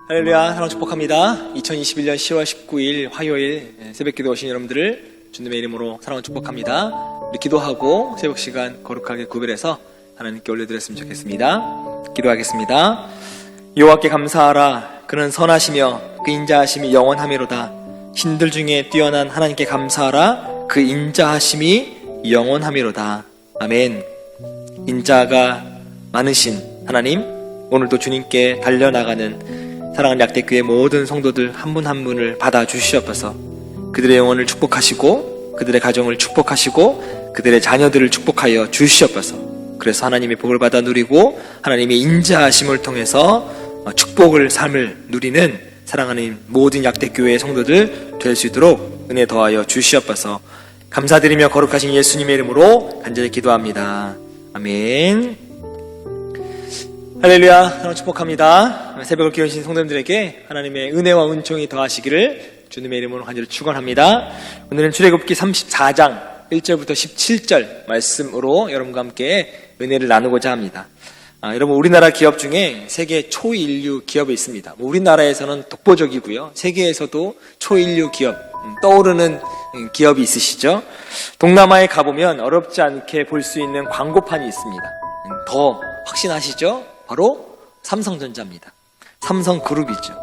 할렐루야, 사랑 축복합니다. 2021년 10월 19일 화요일 새벽기도 오신 여러분들을 주님의 이름으로 사랑을 축복합니다. 우리 기도하고 새벽 시간 거룩하게 구별해서 하나님께 올려드렸으면 좋겠습니다. 기도하겠습니다. 여호와께 감사하라. 그는 선하시며 그 인자하심이 영원하미로다. 신들 중에 뛰어난 하나님께 감사하라. 그 인자하심이 영원하미로다. 아멘. 인자가 많으신 하나님, 오늘도 주님께 달려나가는 사랑하는 약대교회 모든 성도들 한 분 한 분을 받아주시옵소서. 그들의 영혼을 축복하시고 그들의 가정을 축복하시고 그들의 자녀들을 축복하여 주시옵소서. 그래서 하나님의 복을 받아 누리고 하나님의 인자하심을 통해서 축복을 삶을 누리는 사랑하는 모든 약대교회의 성도들 될 수 있도록 은혜 더하여 주시옵소서. 감사드리며 거룩하신 예수님의 이름으로 간절히 기도합니다. 아멘. 할렐루야, 하나님 축복합니다. 새벽을 기울이신 성도님들에게 하나님의 은혜와 은총이 더하시기를 주님의 이름으로 간절히 축원합니다. 오늘은 출애굽기 34장 1절부터 17절 말씀으로 여러분과 함께 은혜를 나누고자 합니다. 여러분, 우리나라 기업 중에 세계 초인류 기업이 있습니다. 우리나라에서는 독보적이고요. 세계에서도 초인류 기업, 떠오르는 기업이 있으시죠? 동남아에 가보면 어렵지 않게 볼 수 있는 광고판이 있습니다. 더 확신하시죠? 바로 삼성전자입니다. 삼성그룹이죠.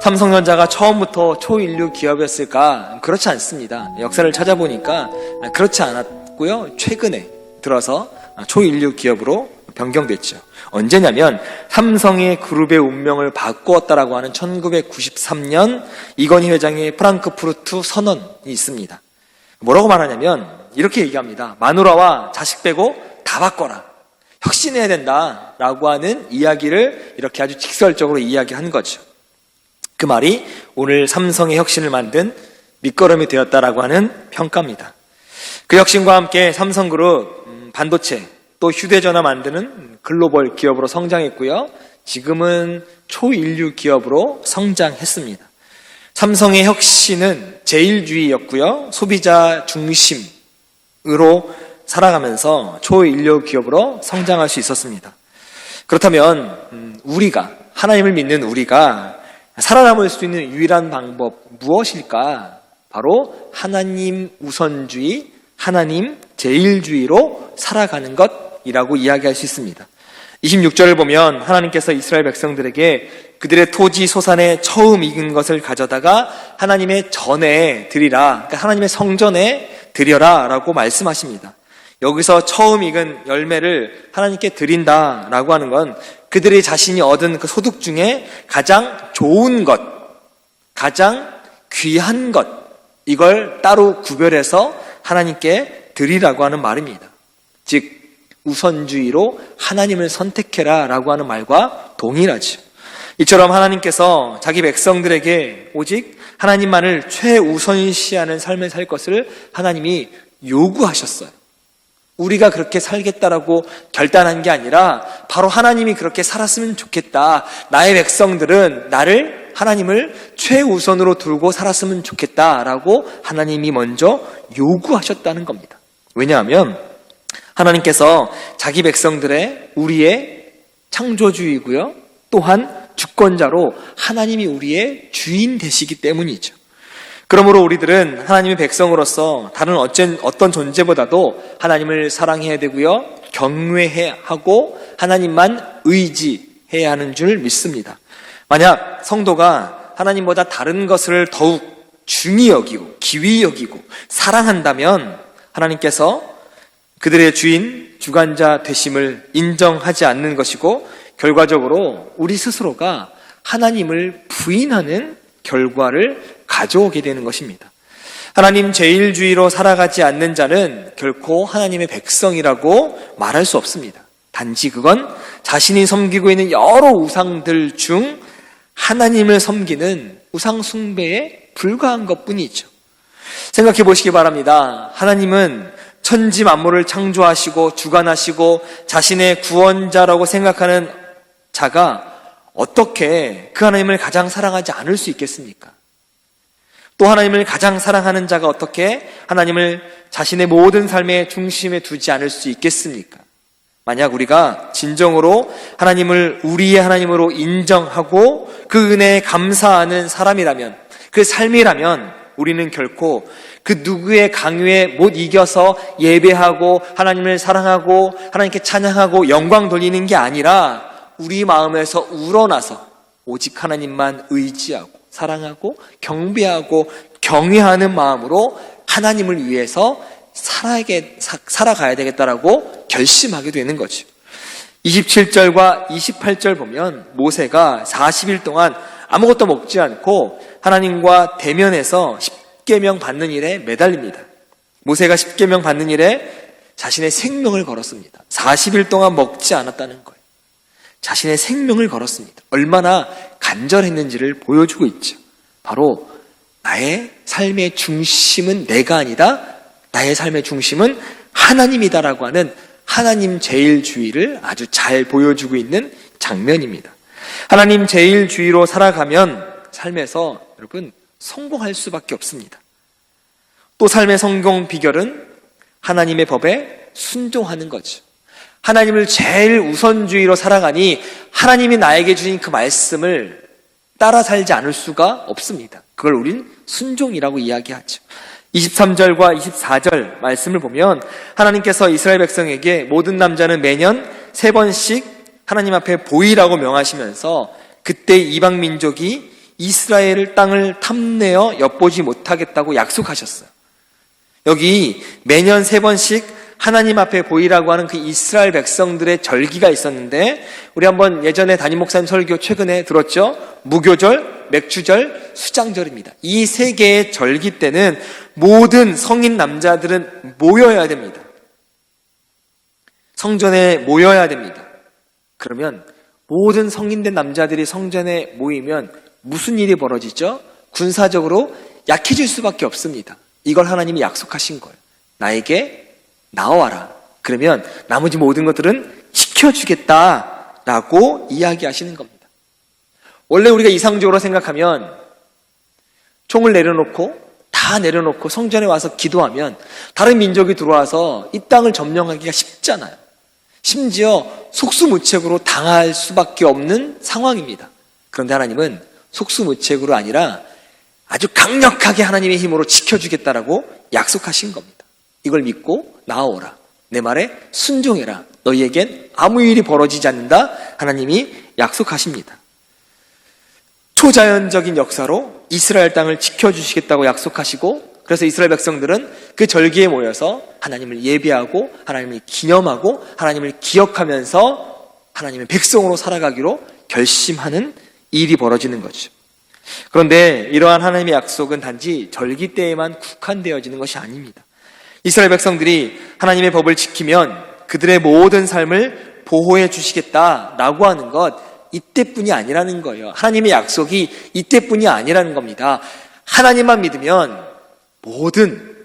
삼성전자가 처음부터 초인류 기업이었을까? 그렇지 않습니다. 역사를 찾아보니까 그렇지 않았고요. 최근에 들어서 초인류 기업으로 변경됐죠. 언제냐면 삼성의 그룹의 운명을 바꾸었다라고 하는 1993년 이건희 회장의 프랑크푸르트 선언이 있습니다. 뭐라고 말하냐면 이렇게 얘기합니다. 마누라와 자식 빼고 다 바꿔라. 혁신해야 된다라고 하는 이야기를 이렇게 아주 직설적으로 이야기한 거죠. 그 말이 오늘 삼성의 혁신을 만든 밑거름이 되었다라고 하는 평가입니다. 그 혁신과 함께 삼성그룹 반도체 또 휴대전화 만드는 글로벌 기업으로 성장했고요. 지금은 초인류 기업으로 성장했습니다. 삼성의 혁신은 제일주의였고요. 소비자 중심으로 살아가면서 초인류 기업으로 성장할 수 있었습니다. 그렇다면 우리가, 하나님을 믿는 우리가 살아남을 수 있는 유일한 방법 무엇일까? 바로 하나님 우선주의, 하나님 제일주의로 살아가는 것이라고 이야기할 수 있습니다. 26절을 보면 하나님께서 이스라엘 백성들에게 그들의 토지 소산에 처음 익은 것을 가져다가 하나님의 전에 드리라, 그러니까 하나님의 성전에 드려라 라고 말씀하십니다. 여기서 처음 익은 열매를 하나님께 드린다라고 하는 건 그들이 자신이 얻은 그 소득 중에 가장 좋은 것, 가장 귀한 것, 이걸 따로 구별해서 하나님께 드리라고 하는 말입니다. 즉 우선주의로 하나님을 선택해라 라고 하는 말과 동일하죠. 이처럼 하나님께서 자기 백성들에게 오직 하나님만을 최우선시하는 삶을 살 것을 하나님이 요구하셨어요. 우리가 그렇게 살겠다라고 결단한 게 아니라 바로 하나님이 그렇게 살았으면 좋겠다. 나의 백성들은 나를, 하나님을 최우선으로 두고 살았으면 좋겠다라고 하나님이 먼저 요구하셨다는 겁니다. 왜냐하면 하나님께서 자기 백성들의 우리의 창조주이고요. 또한 주권자로 하나님이 우리의 주인 되시기 때문이죠. 그러므로 우리들은 하나님의 백성으로서 다른 어떤 존재보다도 하나님을 사랑해야 되고요. 경외해야 하고 하나님만 의지해야 하는 줄 믿습니다. 만약 성도가 하나님보다 다른 것을 더욱 중히 여기고 기위 여기고 사랑한다면 하나님께서 그들의 주인, 주관자 되심을 인정하지 않는 것이고 결과적으로 우리 스스로가 하나님을 부인하는 결과를 가져오게 되는 것입니다. 하나님 제일주의로 살아가지 않는 자는 결코 하나님의 백성이라고 말할 수 없습니다. 단지 그건 자신이 섬기고 있는 여러 우상들 중 하나님을 섬기는 우상 숭배에 불과한 것뿐이죠. 생각해 보시기 바랍니다. 하나님은 천지 만물을 창조하시고 주관하시고 자신의 구원자라고 생각하는 자가 어떻게 그 하나님을 가장 사랑하지 않을 수 있겠습니까? 또 하나님을 가장 사랑하는 자가 어떻게 하나님을 자신의 모든 삶의 중심에 두지 않을 수 있겠습니까? 만약 우리가 진정으로 하나님을 우리의 하나님으로 인정하고 그 은혜에 감사하는 사람이라면, 그 삶이라면 우리는 결코 그 누구의 강요에 못 이겨서 예배하고 하나님을 사랑하고 하나님께 찬양하고 영광 돌리는 게 아니라 우리 마음에서 우러나서 오직 하나님만 의지하고 사랑하고 경배하고 경외하는 마음으로 하나님을 위해서 살아가야 되겠다라고 결심하게 되는 거죠. 27절과 28절 보면 모세가 40일 동안 아무것도 먹지 않고 하나님과 대면해서 십계명 받는 일에 매달립니다. 모세가 십계명 받는 일에 자신의 생명을 걸었습니다. 40일 동안 먹지 않았다는 거예요. 자신의 생명을 걸었습니다. 얼마나 간절했는지를 보여주고 있죠. 바로 나의 삶의 중심은 내가 아니다, 나의 삶의 중심은 하나님이다라고 하는 하나님 제일주의를 아주 잘 보여주고 있는 장면입니다. 하나님 제일주의로 살아가면 삶에서 여러분 성공할 수밖에 없습니다. 또 삶의 성공 비결은 하나님의 법에 순종하는 거죠. 하나님을 제일 우선주의로 살아가니 하나님이 나에게 주신 그 말씀을 따라 살지 않을 수가 없습니다. 그걸 우린 순종이라고 이야기하죠. 23절과 24절 말씀을 보면 하나님께서 이스라엘 백성에게 모든 남자는 매년 3번씩 하나님 앞에 보이라고 명하시면서 그때 이방 민족이 이스라엘 땅을 탐내어 엿보지 못하겠다고 약속하셨어요. 여기 매년 3번씩 하나님 앞에 보이라고 하는 그 이스라엘 백성들의 절기가 있었는데, 우리 한번 예전에 담임 목사님 설교 최근에 들었죠? 무교절, 맥주절, 수장절입니다. 이 3개의 절기 때는 모든 성인 남자들은 모여야 됩니다. 성전에 모여야 됩니다. 그러면 모든 성인된 남자들이 성전에 모이면 무슨 일이 벌어지죠? 군사적으로 약해질 수밖에 없습니다. 이걸 하나님이 약속하신 거예요. 나에게 나와라. 그러면 나머지 모든 것들은 지켜주겠다라고 이야기하시는 겁니다. 원래 우리가 이상적으로 생각하면 총을 다 내려놓고 성전에 와서 기도하면 다른 민족이 들어와서 이 땅을 점령하기가 쉽잖아요. 심지어 속수무책으로 당할 수밖에 없는 상황입니다. 그런데 하나님은 속수무책으로 아니라 아주 강력하게 하나님의 힘으로 지켜주겠다라고 약속하신 겁니다. 이걸 믿고 나아오라. 내 말에 순종해라. 너희에겐 아무 일이 벌어지지 않는다. 하나님이 약속하십니다. 초자연적인 역사로 이스라엘 땅을 지켜주시겠다고 약속하시고, 그래서 이스라엘 백성들은 그 절기에 모여서 하나님을 예배하고 하나님을 기념하고 하나님을 기억하면서 하나님의 백성으로 살아가기로 결심하는 일이 벌어지는 거죠. 그런데 이러한 하나님의 약속은 단지 절기 때에만 국한되어지는 것이 아닙니다. 이스라엘 백성들이 하나님의 법을 지키면 그들의 모든 삶을 보호해 주시겠다라고 하는 것, 이때뿐이 아니라는 거예요. 하나님의 약속이 이때뿐이 아니라는 겁니다. 하나님만 믿으면 뭐든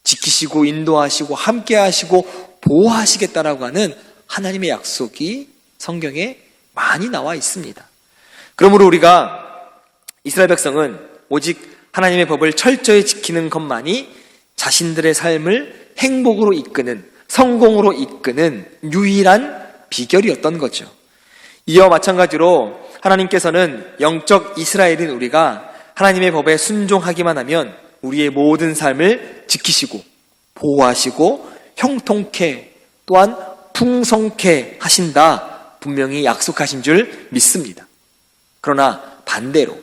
지키시고 인도하시고 함께 하시고 보호하시겠다라고 하는 하나님의 약속이 성경에 많이 나와 있습니다. 그러므로 우리가 이스라엘 백성은 오직 하나님의 법을 철저히 지키는 것만이 자신들의 삶을 행복으로 이끄는, 성공으로 이끄는 유일한 비결이었던 거죠. 이와 마찬가지로 하나님께서는 영적 이스라엘인 우리가 하나님의 법에 순종하기만 하면 우리의 모든 삶을 지키시고 보호하시고 형통케 또한 풍성케 하신다, 분명히 약속하신 줄 믿습니다. 그러나 반대로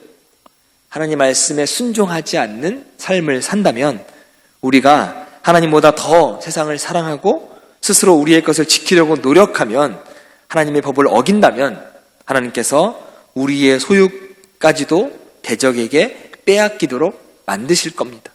하나님 말씀에 순종하지 않는 삶을 산다면 우리가 하나님보다 더 세상을 사랑하고 스스로 우리의 것을 지키려고 노력하면, 하나님의 법을 어긴다면 하나님께서 우리의 소유까지도 대적에게 빼앗기도록 만드실 겁니다.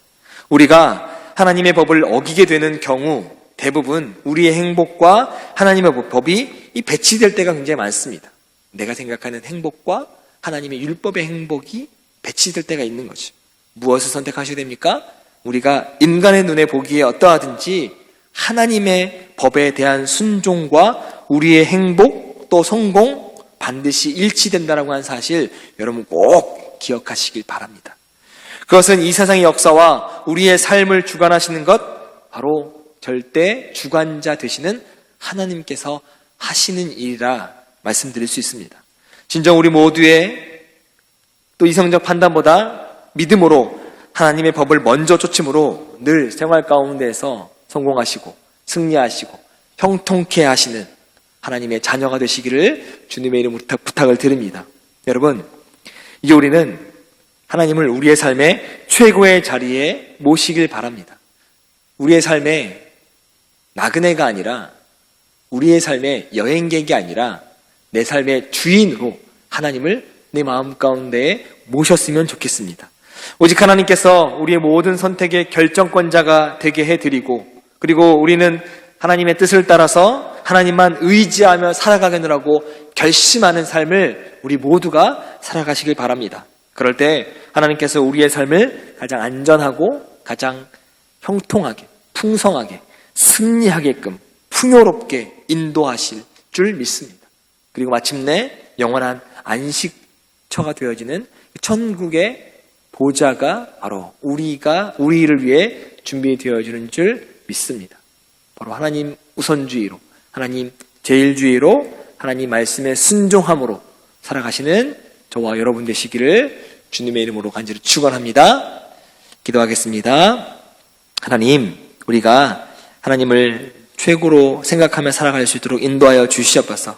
우리가 하나님의 법을 어기게 되는 경우 대부분 우리의 행복과 하나님의 법이 배치될 때가 굉장히 많습니다. 내가 생각하는 행복과 하나님의 율법의 행복이 배치될 때가 있는 거죠. 무엇을 선택하셔야 됩니까? 우리가 인간의 눈에 보기에 어떠하든지 하나님의 법에 대한 순종과 우리의 행복 또 성공 반드시 일치된다라고 하는 사실 여러분 꼭 기억하시길 바랍니다. 그것은 이 세상의 역사와 우리의 삶을 주관하시는 것, 바로 절대 주관자 되시는 하나님께서 하시는 일이라 말씀드릴 수 있습니다. 진정 우리 모두의 또 이성적 판단보다 믿음으로 하나님의 법을 먼저 쫓음으로 늘 생활 가운데에서 성공하시고 승리하시고 형통케 하시는 하나님의 자녀가 되시기를 주님의 이름으로 부탁을 드립니다. 여러분, 이제 우리는 하나님을 우리의 삶의 최고의 자리에 모시길 바랍니다. 우리의 삶의 나그네가 아니라, 우리의 삶의 여행객이 아니라 내 삶의 주인으로 하나님을 내 마음 가운데에 모셨으면 좋겠습니다. 오직 하나님께서 우리의 모든 선택의 결정권자가 되게 해드리고, 그리고 우리는 하나님의 뜻을 따라서 하나님만 의지하며 살아가겠노라고 결심하는 삶을 우리 모두가 살아가시길 바랍니다. 그럴 때 하나님께서 우리의 삶을 가장 안전하고 가장 형통하게, 풍성하게, 승리하게끔 풍요롭게 인도하실 줄 믿습니다. 그리고 마침내 영원한 안식처가 되어지는 천국의 보좌가 바로 우리를 위해 준비되어지는 줄 믿습니다. 바로 하나님 우선주의로, 하나님 제일주의로, 하나님 말씀에 순종함으로 살아가시는 저와 여러분 되시기를 주님의 이름으로 간절히 축원합니다. 기도하겠습니다. 하나님, 우리가 하나님을 최고로 생각하며 살아갈 수 있도록 인도하여 주시옵소서.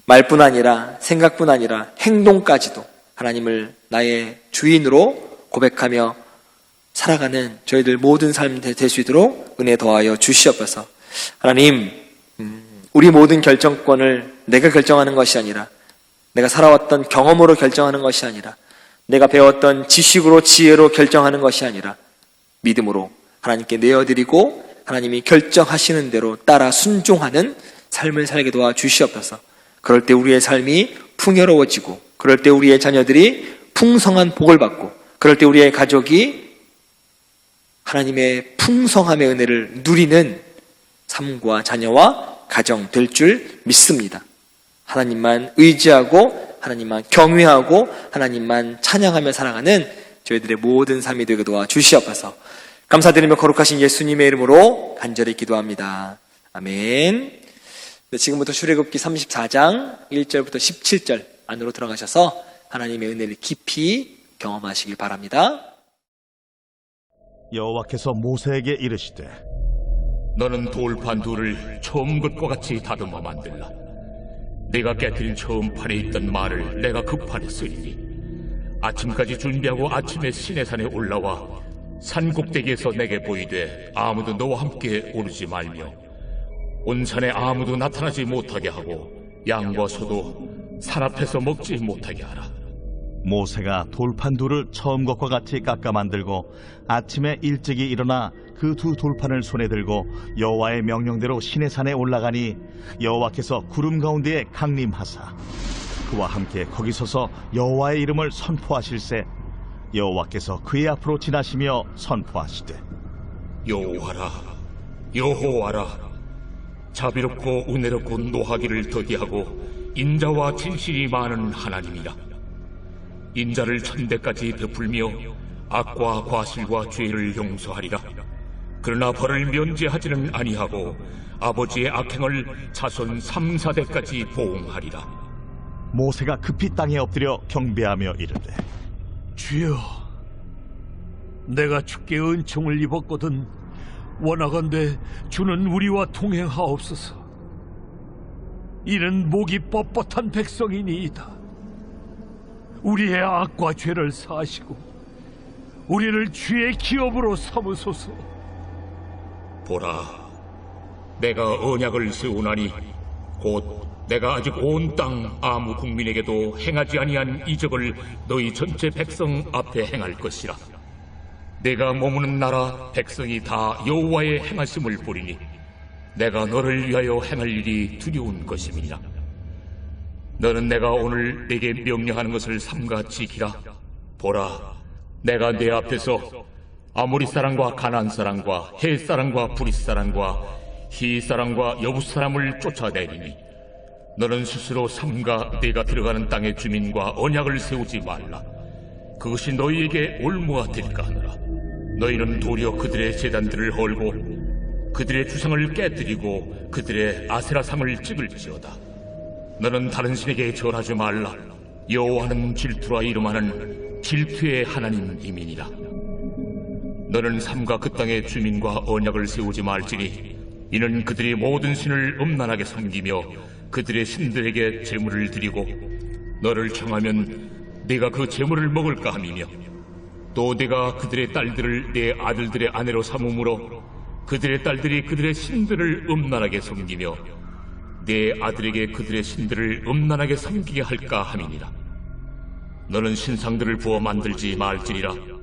말뿐 아니라 생각뿐 아니라 행동까지도 하나님을 나의 주인으로 고백하며 살아가는 저희들 모든 삶 될 수 있도록 은혜 더하여 주시옵소서. 하나님, 우리 모든 결정권을 내가 결정하는 것이 아니라, 내가 살아왔던 경험으로 결정하는 것이 아니라, 내가 배웠던 지식으로 지혜로 결정하는 것이 아니라 믿음으로 하나님께 내어드리고 하나님이 결정하시는 대로 따라 순종하는 삶을 살게 도와 주시옵소서. 그럴 때 우리의 삶이 풍요로워지고, 그럴 때 우리의 자녀들이 풍성한 복을 받고, 그럴 때 우리의 가족이 하나님의 풍성함의 은혜를 누리는 삶과 자녀와 가정 될 줄 믿습니다. 하나님만 의지하고 하나님만 경외하고 하나님만 찬양하며 살아가는 저희들의 모든 삶이 되게 도와 주시옵소서. 감사드리며 거룩하신 예수님의 이름으로 간절히 기도합니다. 아멘. 네, 지금부터 출애굽기 34장 1절부터 17절 안으로 들어가셔서 하나님의 은혜를 깊이 경험하시길 바랍니다. 여호와께서 모세에게 이르시되 너는 돌판 둘을 처음 것과 같이 다듬어 만들라. 네가 깨뜨린 처음 판에 있던 말을 내가 그 판에 쓰리니 아침까지 준비하고 아침에 시내산에 올라와 산 꼭대기에서 내게 보이되 아무도 너와 함께 오르지 말며 온 산에 아무도 나타나지 못하게 하고 양과 소도 산 앞에서 먹지 못하게 하라. 모세가 돌판 둘을 처음 것과 같이 깎아 만들고 아침에 일찍이 일어나 그 두 돌판을 손에 들고 여호와의 명령대로 시내산에 올라가니 여호와께서 구름 가운데에 강림하사 그와 함께 거기 서서 여호와의 이름을 선포하실세 여호와께서 그의 앞으로 지나시며 선포하시되 여호와라, 여호와라, 자비롭고 은혜롭고 노하기를 더디하고 인자와 진실이 많은 하나님이라. 인자를 천대까지 베풀며 악과 과실과 죄를 용서하리라. 그러나 벌을 면제하지는 아니하고 아버지의 악행을 자손 3, 4대까지 보응하리라. 모세가 급히 땅에 엎드려 경배하며 이르되 주여, 내가 주께 은총을 입었거든 원하건대 주는 우리와 동행하옵소서. 이는 목이 뻣뻣한 백성이니이다. 우리의 악과 죄를 사하시고 우리를 주의 기업으로 삼으소서. 보라, 내가 언약을 세우나니 곧 내가 아직 온 땅 아무 국민에게도 행하지 아니한 이적을 너희 전체 백성 앞에 행할 것이라. 내가 머무는 나라 백성이 다 여호와의 행하심을 보리니 내가 너를 위하여 행할 일이 두려운 것임이니라. 너는 내가 오늘 네게 명령하는 것을 삼가 지키라. 보라, 내가 네 앞에서 아모리 사람과 가나안 사람과 헷 사람과 브릿 사람과 히 사람과 여부 사람을 쫓아내리니 너는 스스로 삼가 네가 들어가는 땅의 주민과 언약을 세우지 말라. 그것이 너희에게 올무가 될까 하노라. 너희는 도리어 그들의 제단들을 헐고 그들의 주상을 깨뜨리고 그들의 아세라상을 찍을지어다. 너는 다른 신에게 절하지 말라. 여호와는 질투라 이름하는 질투의 하나님이니라. 너는 삶과 그 땅의 주민과 언약을 세우지 말지니 이는 그들이 모든 신을 음란하게 섬기며 그들의 신들에게 제물을 드리고 너를 청하면 네가 그 제물을 먹을까 함이며 또 네가 그들의 딸들을 네 아들들의 아내로 삼음으로 그들의 딸들이 그들의 신들을 음란하게 섬기며 네 아들에게 그들의 신들을 음란하게 섬기게 할까 함이니라. 너는 신상들을 부어 만들지 말지니라.